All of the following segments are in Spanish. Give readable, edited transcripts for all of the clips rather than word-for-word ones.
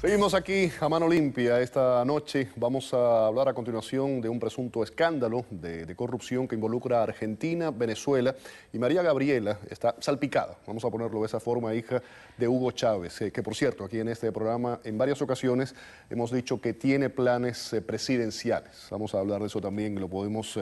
Seguimos aquí a mano limpia esta noche. Vamos a hablar a continuación de un presunto escándalo de corrupción que involucra a Argentina, Venezuela, y María Gabriela está salpicada, vamos a ponerlo de esa forma, hija de Hugo Chávez, que por cierto aquí en este programa en varias ocasiones hemos dicho que tiene planes presidenciales. Vamos a hablar de eso también y lo podemos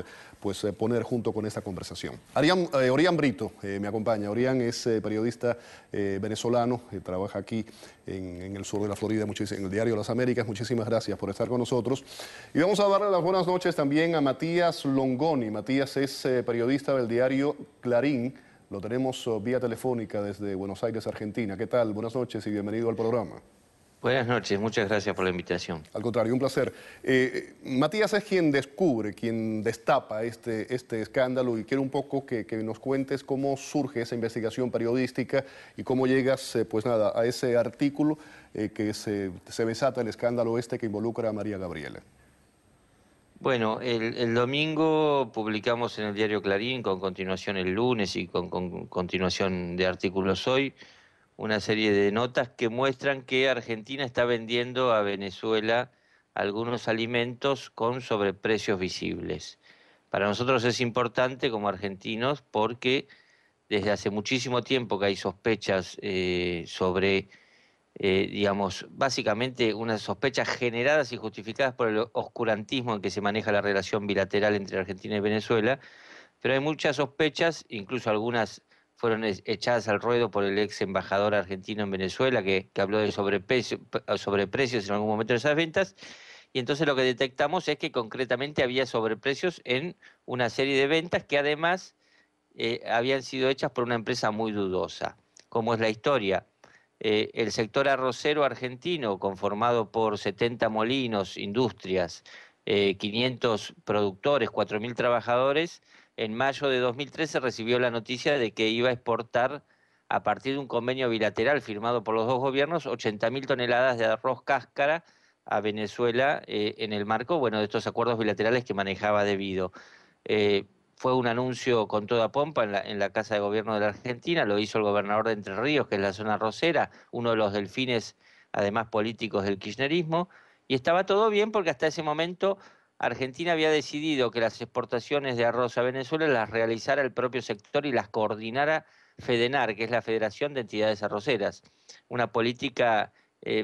poner junto con esta conversación. Orián Brito me acompaña. Orián es periodista venezolano, trabaja aquí en el sur de la Florida, en el diario Las Américas. Muchísimas gracias por estar con nosotros. Y vamos a darle las buenas noches también a Matías Longoni. Matías es periodista del diario Clarín. Lo tenemos vía telefónica desde Buenos Aires, Argentina. ¿Qué tal? Buenas noches y bienvenido al programa. Buenas noches, muchas gracias por la invitación. Al contrario, un placer. Matías es quien descubre, quien destapa este escándalo y quiero un poco que nos cuentes cómo surge esa investigación periodística y cómo llegas, a ese artículo que se desata el escándalo que involucra a María Gabriela. Bueno, el domingo publicamos en el diario Clarín, con continuación el lunes y con continuación de artículos hoy, una serie de notas que muestran que Argentina está vendiendo a Venezuela algunos alimentos con sobreprecios visibles. Para nosotros es importante como argentinos porque desde hace muchísimo tiempo que hay sospechas sobre básicamente unas sospechas generadas y justificadas por el oscurantismo en que se maneja la relación bilateral entre Argentina y Venezuela, pero hay muchas sospechas, incluso algunas fueron echadas al ruedo por el ex embajador argentino en Venezuela, que habló de sobreprecios en algún momento de esas ventas, y entonces lo que detectamos es que concretamente había sobreprecios en una serie de ventas que además habían sido hechas por una empresa muy dudosa. ¿Cómo es la historia? El sector arrocero argentino, conformado por 70 molinos, industrias, 500 productores, 4.000 trabajadores, en mayo de 2013 recibió la noticia de que iba a exportar, a partir de un convenio bilateral firmado por los dos gobiernos, 80.000 toneladas de arroz cáscara a Venezuela en el marco, de estos acuerdos bilaterales que manejaba Debido. Fue un anuncio con toda pompa en la Casa de Gobierno de la Argentina, lo hizo el gobernador de Entre Ríos, que es la zona arrocera, uno de los delfines, además políticos del kirchnerismo, y estaba todo bien porque hasta ese momento Argentina había decidido que las exportaciones de arroz a Venezuela las realizara el propio sector y las coordinara FEDENAR, que es la Federación de Entidades Arroceras. Una política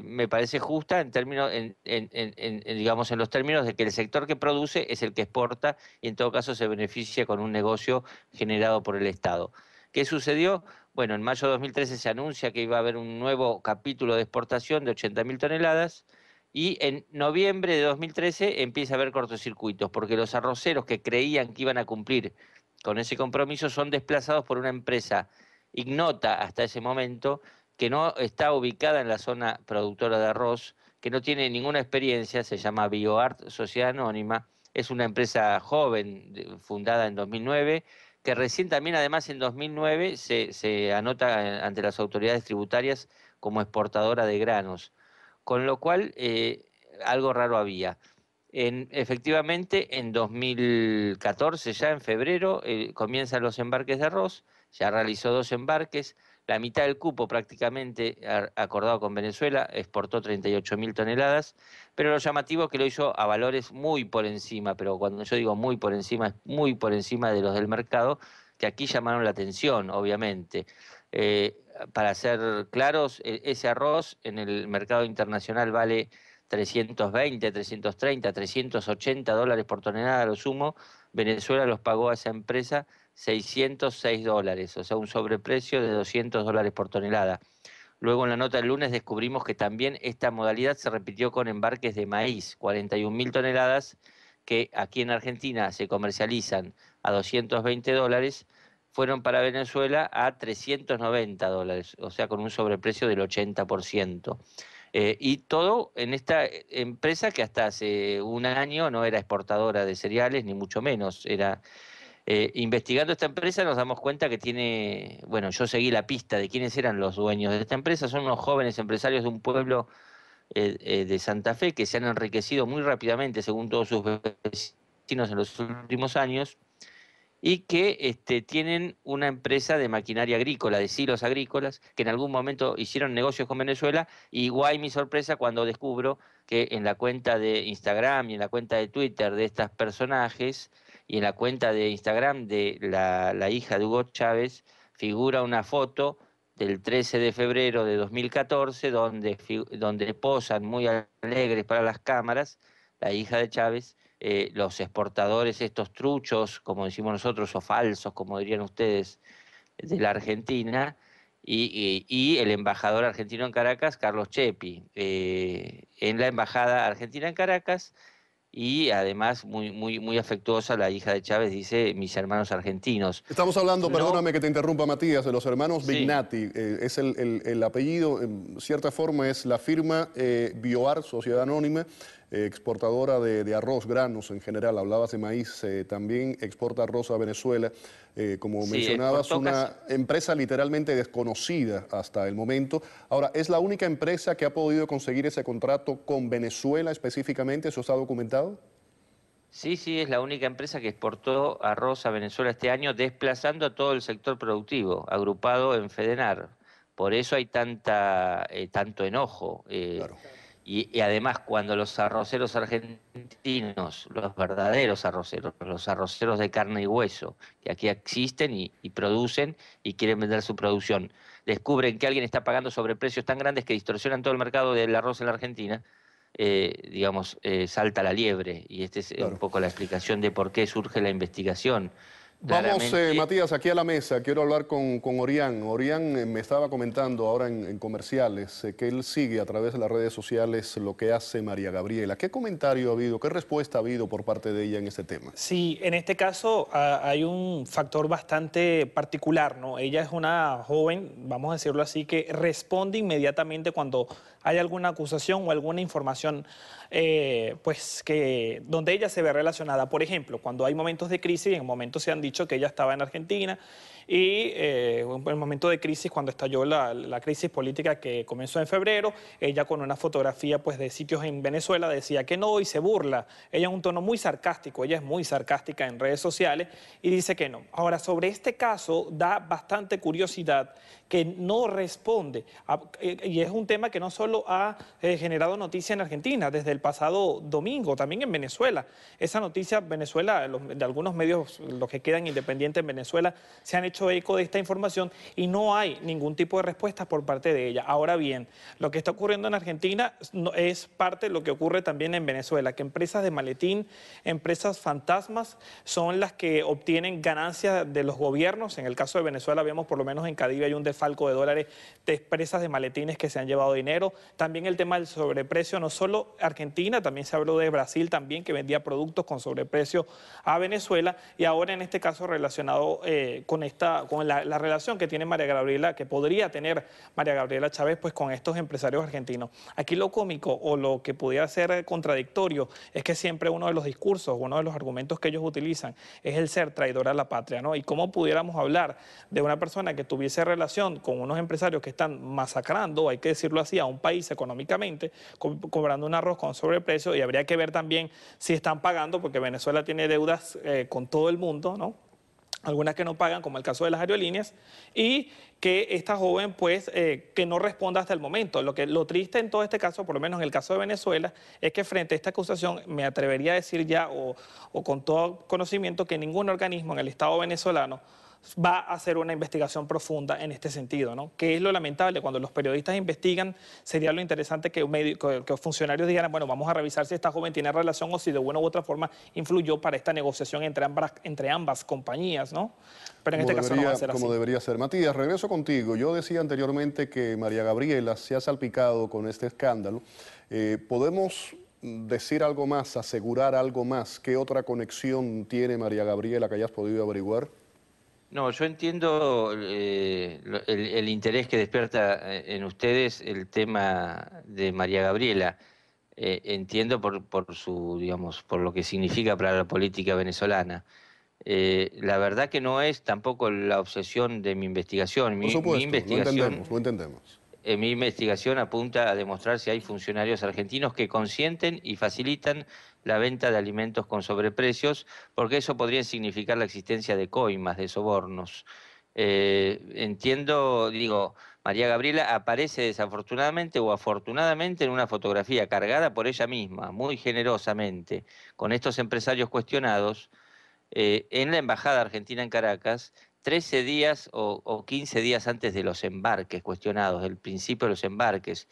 me parece justa en términos, digamos, en los términos de que el sector que produce es el que exporta y en todo caso se beneficia con un negocio generado por el Estado. ¿Qué sucedió? Bueno, en mayo de 2013 se anuncia que iba a haber un nuevo capítulo de exportación de 80.000 toneladas y en noviembre de 2013 empieza a haber cortocircuitos porque los arroceros que creían que iban a cumplir con ese compromiso son desplazados por una empresa ignota hasta ese momento, que no está ubicada en la zona productora de arroz, que no tiene ninguna experiencia, se llama BioArt Sociedad Anónima, es una empresa joven, fundada en 2009, que recién también, además, en 2009 se anota ante las autoridades tributarias como exportadora de granos, con lo cual algo raro había. Efectivamente, en 2014, ya en febrero, comienzan los embarques de arroz, ya realizó 2 embarques, la mitad del cupo prácticamente acordado con Venezuela, exportó 38.000 toneladas, pero lo llamativo es que lo hizo a valores muy por encima, pero cuando yo digo muy por encima, es muy por encima de los del mercado, que aquí llamaron la atención, obviamente. Para ser claros, ese arroz en el mercado internacional vale 320, 330, 380 dólares por tonelada a lo sumo. Venezuela los pagó a esa empresa 606 dólares, o sea, un sobreprecio de 200 dólares por tonelada. Luego en la nota del lunes descubrimos que también esta modalidad se repitió con embarques de maíz, 41.000 toneladas, que aquí en Argentina se comercializan a 220 dólares, fueron para Venezuela a 390 dólares, o sea, con un sobreprecio del 80%. Y todo en esta empresa que hasta hace un año no era exportadora de cereales, ni mucho menos. Investigando esta empresa nos damos cuenta que tiene, yo seguí la pista de quiénes eran los dueños de esta empresa, son unos jóvenes empresarios de un pueblo de Santa Fe que se han enriquecido muy rápidamente, según todos sus vecinos, en los últimos años, y que tienen una empresa de maquinaria agrícola, de silos agrícolas, que en algún momento hicieron negocios con Venezuela, y guay mi sorpresa cuando descubro que en la cuenta de Instagram y en la cuenta de Twitter de estos personajes y en la cuenta de Instagram de la hija de Hugo Chávez figura una foto del 13 de febrero de 2014 donde posan muy alegres para las cámaras la hija de Chávez, los exportadores estos truchos, como decimos nosotros, o falsos, como dirían ustedes, de la Argentina, y el embajador argentino en Caracas, Carlos Chepi, en la embajada argentina en Caracas, y además muy afectuosa la hija de Chávez, dice mis hermanos argentinos. Estamos hablando, No, perdóname que te interrumpa, Matías, de los hermanos sí, Vignati. Es el apellido, en cierta forma es la firma Bioar, Sociedad Anónima, exportadora de arroz, granos en general. Hablabas de maíz, también exporta arroz a Venezuela. Como sí, mencionabas, exportó casi. una empresa literalmente desconocida hasta el momento. Ahora, ¿es la única empresa que ha podido conseguir ese contrato con Venezuela específicamente? ¿Eso está documentado? Sí, sí, es la única empresa que exportó arroz a Venezuela este año, desplazando a todo el sector productivo, agrupado en Fedenar. Por eso hay tanto enojo. Claro. Y además, cuando los arroceros argentinos, los verdaderos arroceros, los arroceros de carne y hueso, que aquí existen y producen y quieren vender su producción, descubren que alguien está pagando sobreprecios tan grandes que distorsionan todo el mercado del arroz en la Argentina, salta la liebre. Y esta es un Claro. poco la explicación de por qué surge la investigación. Vamos, Claramente, Matías, aquí a la mesa. Quiero hablar con Orián. Orián me estaba comentando ahora en comerciales que él sigue a través de las redes sociales lo que hace María Gabriela. ¿Qué comentario ha habido, qué respuesta ha habido por parte de ella en este tema? Sí, en este caso hay un factor bastante particular, ¿no? Ella es una joven, vamos a decirlo así, que responde inmediatamente cuando hay alguna acusación o alguna información, pues que donde ella se ve relacionada. Por ejemplo, cuando hay momentos de crisis, en momentos se han dicho que ella estaba en Argentina y en el momento de crisis, cuando estalló la crisis política que comenzó en febrero, ella con una fotografía pues de sitios en Venezuela decía que no y se burla. Ella en un tono muy sarcástico, ella es muy sarcástica en redes sociales y dice que no. Ahora, sobre este caso da bastante curiosidad que no responde. Y es un tema que no solo ha generado noticia en Argentina, desde el pasado domingo, también en Venezuela. Esa noticia, Venezuela, de algunos medios, los que quedan independientes en Venezuela, se han hecho eco de esta información y no hay ningún tipo de respuesta por parte de ella. Ahora bien, lo que está ocurriendo en Argentina es parte de lo que ocurre también en Venezuela, que empresas de maletín, empresas fantasmas, son las que obtienen ganancias de los gobiernos. En el caso de Venezuela vemos por lo menos en Cadivi hay un desfalco de dólares de empresas de maletines que se han llevado dinero. También el tema del sobreprecio, no solo Argentina, también se habló de Brasil también, que vendía productos con sobreprecio a Venezuela, y ahora en este caso relacionado con la relación que tiene María Gabriela, que podría tener María Gabriela Chávez, pues con estos empresarios argentinos. Aquí lo cómico o lo que pudiera ser contradictorio es que siempre uno de los discursos, uno de los argumentos que ellos utilizan es el ser traidor a la patria, ¿no? Y cómo pudiéramos hablar de una persona que tuviese relación con unos empresarios que están masacrando, hay que decirlo así, a un país económicamente, cobrando un arroz con sobreprecio, y habría que ver también si están pagando, porque Venezuela tiene deudas con todo el mundo, ¿no? Algunas que no pagan, como el caso de las aerolíneas, y que esta joven, pues, que no responda hasta el momento. Lo triste en todo este caso, por lo menos en el caso de Venezuela, es que frente a esta acusación, me atrevería a decir ya, o con todo conocimiento, que ningún organismo en el Estado venezolano va a hacer una investigación profunda en este sentido, ¿no? Que es lo lamentable, cuando los periodistas investigan, sería lo interesante que funcionarios dijeran, bueno, vamos a revisar si esta joven tiene relación o si de una u otra forma influyó para esta negociación entre ambas compañías, ¿no? Pero en este caso no va a ser así. Como debería ser. Matías, regreso contigo. Yo decía anteriormente que María Gabriela se ha salpicado con este escándalo. ¿Podemos decir algo más, asegurar algo más? ¿Qué otra conexión tiene María Gabriela que hayas podido averiguar? No, yo entiendo el interés que despierta en ustedes el tema de María Gabriela. Entiendo por su, digamos, por lo que significa para la política venezolana. La verdad que no es tampoco la obsesión de mi investigación. Por Mi supuesto, lo investigación entendemos, lo entendemos. mi investigación apunta a demostrar si hay funcionarios argentinos que consienten y facilitan la venta de alimentos con sobreprecios, porque eso podría significar la existencia de coimas, de sobornos. Entiendo, digo, María Gabriela aparece desafortunadamente o afortunadamente en una fotografía cargada por ella misma, muy generosamente, con estos empresarios cuestionados en la Embajada Argentina en Caracas, 13 días o 15 días antes de los embarques cuestionados, del principio de los embarques.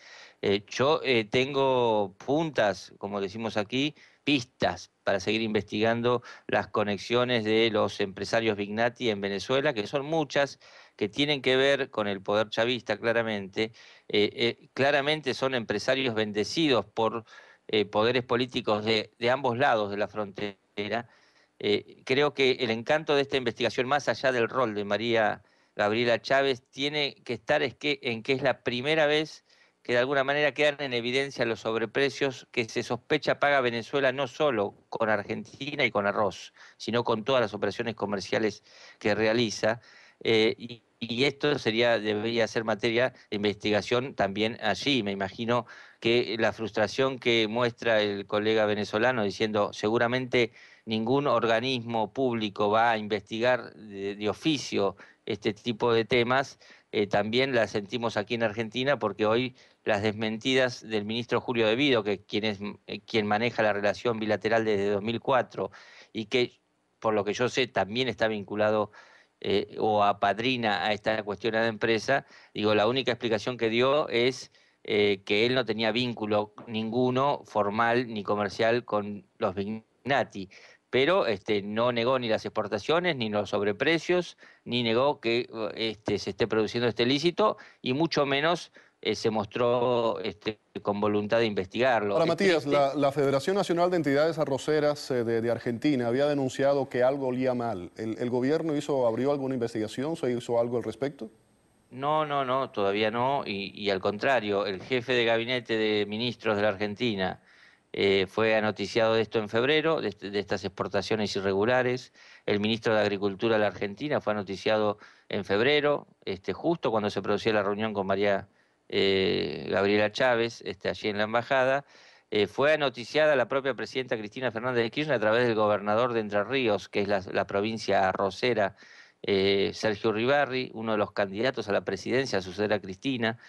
Yo tengo puntas, como decimos aquí, pistas para seguir investigando las conexiones de los empresarios Vignati en Venezuela, que son muchas, que tienen que ver con el poder chavista claramente. Claramente son empresarios bendecidos por poderes políticos de ambos lados de la frontera. Creo que el encanto de esta investigación, más allá del rol de María Gabriela Chávez, tiene que estar en que es la primera vez que de alguna manera quedan en evidencia los sobreprecios que se sospecha paga Venezuela no solo con Argentina y con arroz, sino con todas las operaciones comerciales que realiza. Y esto debería ser materia de investigación también allí. Me imagino que la frustración que muestra el colega venezolano diciendo seguramente ningún organismo público va a investigar de oficio este tipo de temas, también la sentimos aquí en Argentina porque hoy las desmentidas del ministro Julio De Vido, quien maneja la relación bilateral desde 2004 y que, por lo que yo sé, también está vinculado o apadrina a esta cuestionada empresa, digo, la única explicación que dio es que él no tenía vínculo ninguno formal ni comercial con los Vignati, pero no negó ni las exportaciones, ni los sobreprecios, ni negó que se esté produciendo este ilícito, y mucho menos se mostró con voluntad de investigarlo. Ahora, Es Matías, triste. la Federación Nacional de Entidades Arroceras de Argentina había denunciado que algo olía mal. ¿El gobierno abrió alguna investigación, se hizo algo al respecto? No, no, no, todavía no, y al contrario, el jefe de gabinete de ministros de la Argentina fue anoticiado de esto en febrero, de estas exportaciones irregulares. El ministro de Agricultura de la Argentina fue anoticiado en febrero, justo cuando se producía la reunión con María Gabriela Chávez, allí en la embajada. Fue anoticiada la propia presidenta Cristina Fernández de Kirchner a través del gobernador de Entre Ríos, que es la provincia arrocera, Sergio Uribarri, uno de los candidatos a la presidencia, a suceder a Cristina.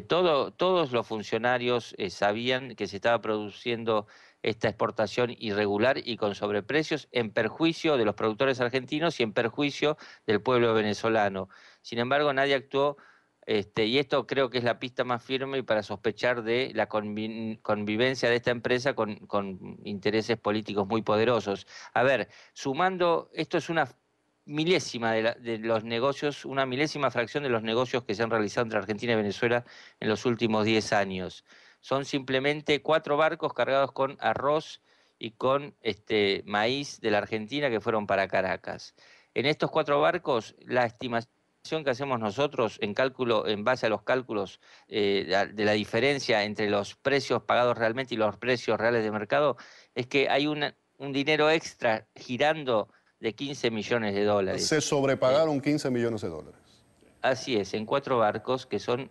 Todos los funcionarios sabían que se estaba produciendo esta exportación irregular y con sobreprecios en perjuicio de los productores argentinos y en perjuicio del pueblo venezolano. Sin embargo, nadie actuó, y esto creo que es la pista más firme para sospechar de la convivencia de esta empresa con intereses políticos muy poderosos. A ver, sumando, esto es una milésima de los negocios, una milésima fracción de los negocios que se han realizado entre Argentina y Venezuela en los últimos 10 años. Son simplemente 4 barcos cargados con arroz y con maíz de la Argentina que fueron para Caracas. En estos 4 barcos, la estimación que hacemos nosotros en base a los cálculos de la diferencia entre los precios pagados realmente y los precios reales de mercado, es que hay un dinero extra girando de 15 millones de Se dólares. sobrepagaron 15 millones de dólares. Así es, en 4 barcos que son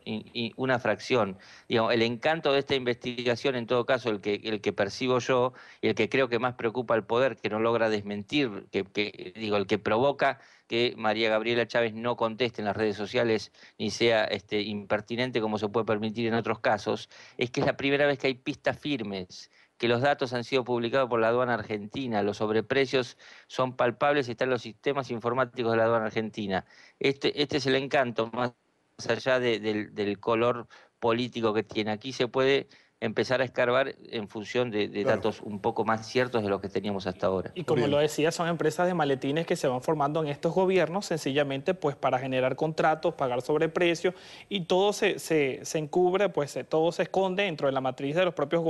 una fracción. Digamos, el encanto de esta investigación, en todo caso, el que percibo yo y el que creo que más preocupa al poder, que no logra desmentir, el que provoca que María Gabriela Chávez no conteste en las redes sociales ni sea impertinente como se puede permitir en otros casos, es que es la primera vez que hay pistas firmes, que los datos han sido publicados por la aduana argentina, los sobreprecios son palpables y están en los sistemas informáticos de la aduana argentina. Este es el encanto, más allá del color político que tiene. Aquí se puede empezar a escarbar en función de Claro, datos un poco más ciertos de los que teníamos hasta ahora. Y como lo Gabriel. decía, son empresas de maletines que se van formando en estos gobiernos sencillamente pues para generar contratos, pagar sobreprecios y todo se encubre, pues todo se esconde dentro de la matriz de los propios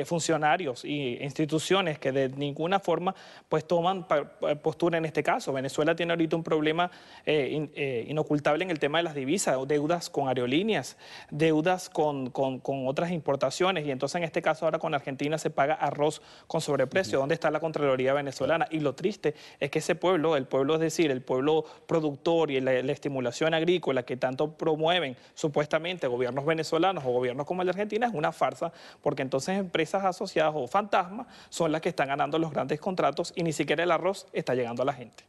funcionarios y instituciones que de ninguna forma pues toman postura en este caso. Venezuela tiene ahorita un problema inocultable en el tema de las divisas, deudas con aerolíneas, deudas con otras importaciones exportaciones, y entonces en este caso ahora con Argentina se paga arroz con sobreprecio. ¿Dónde está la Contraloría venezolana? Y lo triste es que ese pueblo, el pueblo, es decir, el pueblo productor y la estimulación agrícola que tanto promueven supuestamente gobiernos venezolanos o gobiernos como el de Argentina, es una farsa, porque entonces empresas asociadas o fantasmas son las que están ganando los grandes contratos y ni siquiera el arroz está llegando a la gente.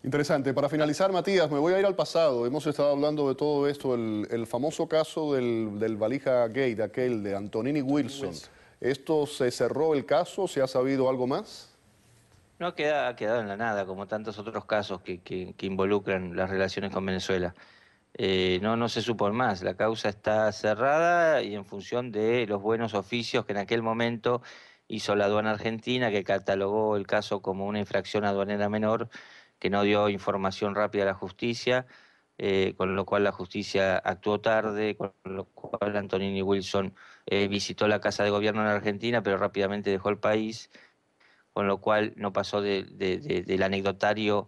Interesante. Para finalizar, Matías, me voy a ir al pasado. Hemos estado hablando de todo esto, el famoso caso del valija gate, aquel de Antonini Wilson. ¿Esto se cerró el caso? ¿Se ha sabido algo más? No ha quedado en la nada, como tantos otros casos que involucran las relaciones con Venezuela. No se supo más. La causa está cerrada y en función de los buenos oficios que en aquel momento hizo la aduana argentina, que catalogó el caso como una infracción aduanera menor, que no dio información rápida a la justicia, con lo cual la justicia actuó tarde, con lo cual Antonini Wilson visitó la Casa de Gobierno en Argentina, pero rápidamente dejó el país, con lo cual no pasó del anecdotario,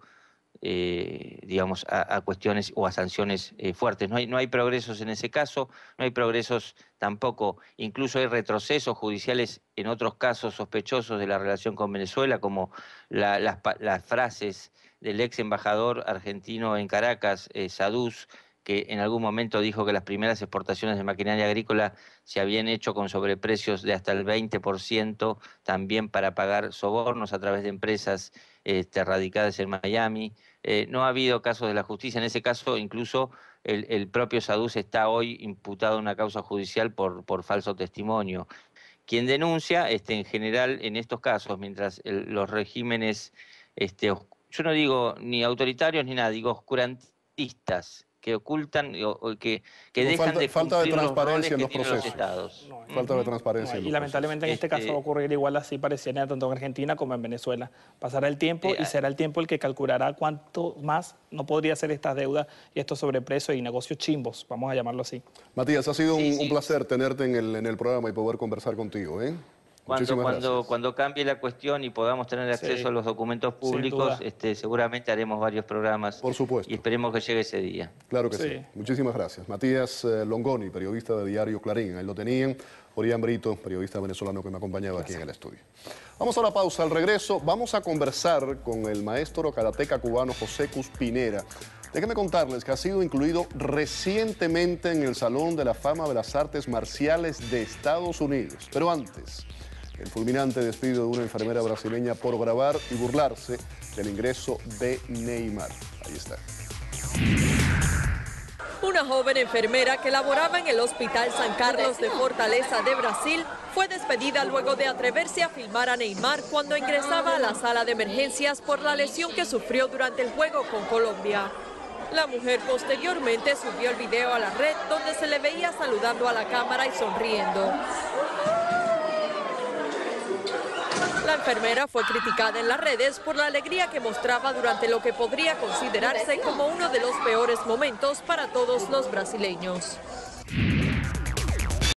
digamos, a cuestiones o a sanciones fuertes. No hay progresos en ese caso, no hay progresos tampoco, incluso hay retrocesos judiciales en otros casos sospechosos de la relación con Venezuela, como las frases del ex embajador argentino en Caracas, Saduz, que en algún momento dijo que las primeras exportaciones de maquinaria agrícola se habían hecho con sobreprecios de hasta el 20%, también para pagar sobornos a través de empresas radicadas en Miami. No ha habido casos de la justicia. En ese caso, incluso el propio Saduz está hoy imputado en una causa judicial por falso testimonio. Quien denuncia, en general, en estos casos, mientras los regímenes, yo no digo ni autoritarios ni nada, digo oscurantistas, que ocultan o que dejan de falta de cumplir los roles transparencia en que los tienen los procesos. estados. Falta de transparencia. Y lamentablemente en este caso va a ocurrir igual así, pareciera tanto en Argentina como en Venezuela. Pasará el tiempo y será el tiempo el que calculará cuánto más no podría ser estas deudas y estos sobreprecios y negocios chimbos, vamos a llamarlo así. Matías, ha sido un placer tenerte en el programa y poder conversar contigo, ¿eh? Cuando cambie la cuestión y podamos tener acceso a los documentos públicos, seguramente haremos varios programas. Por supuesto. Y esperemos que llegue ese día. Claro que sí. Muchísimas gracias. Matías Longoni, periodista de Diario Clarín. Ahí lo tenían. Orián Brito, periodista venezolano que me acompañaba aquí en el estudio. Vamos a la pausa. Al regreso vamos a conversar con el maestro karateca cubano José Cuspinera. Déjenme contarles que ha sido incluido recientemente en el Salón de la Fama de las Artes Marciales de Estados Unidos. Pero antes, el fulminante despido de una enfermera brasileña por grabar y burlarse del ingreso de Neymar. Ahí está. Una joven enfermera que laboraba en el Hospital San Carlos de Fortaleza de Brasil fue despedida luego de atreverse a filmar a Neymar cuando ingresaba a la sala de emergencias por la lesión que sufrió durante el juego con Colombia. La mujer posteriormente subió el video a la red donde se le veía saludando a la cámara y sonriendo. La enfermera fue criticada en las redes por la alegría que mostraba durante lo que podría considerarse como uno de los peores momentos para todos los brasileños.